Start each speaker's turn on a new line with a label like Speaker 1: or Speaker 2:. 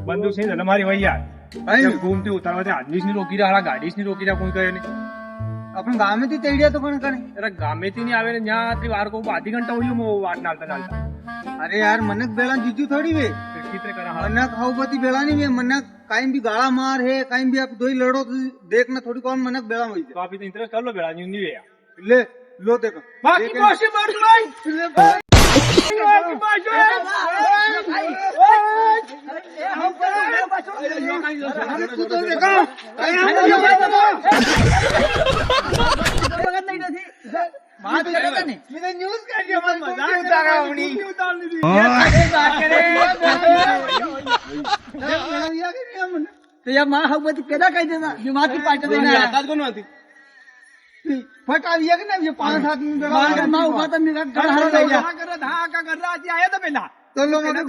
Speaker 1: બંદૂક છે તમારી વહી યાર ઘૂમતી ઉતારવા ત્યાં આદમીસ ની રોકી રહ્યા ગાડીસ ની રોકી રહ્યા કોઈ કહે નહીં
Speaker 2: આપણે ગામે થી તેડ્યા તો પણ કરે
Speaker 1: અરે ગામેથી ની આવે ને ત્યાં વાર કહું આધી ઘંટા હોય વાત નાલતા નાલતા
Speaker 2: અરે યાર મને બેલા જીજુ થોડી વે
Speaker 1: ચિત્ર કરા
Speaker 2: મને ખાવ બધી બેલા ની વે મને કાઈ બી ગાળા માર હે કાઈ બી આપ દોઈ લડો દેખ ને થોડી કોણ મને બેલા હોય
Speaker 1: તો આપી તો ઇન્ટરેસ્ટ કર લો બેડા ની વે
Speaker 2: લે લો દેખો
Speaker 1: બાકી પાસે બસ ભાઈ બાકી પાસે
Speaker 2: પેલા કઈ દેતા માથી પાછળ ફટાવી કે ને 5-7 મિનિટ ઉભા તમે
Speaker 1: હા કા કર રહ્યા આયા તો પેલા
Speaker 2: તો લો મને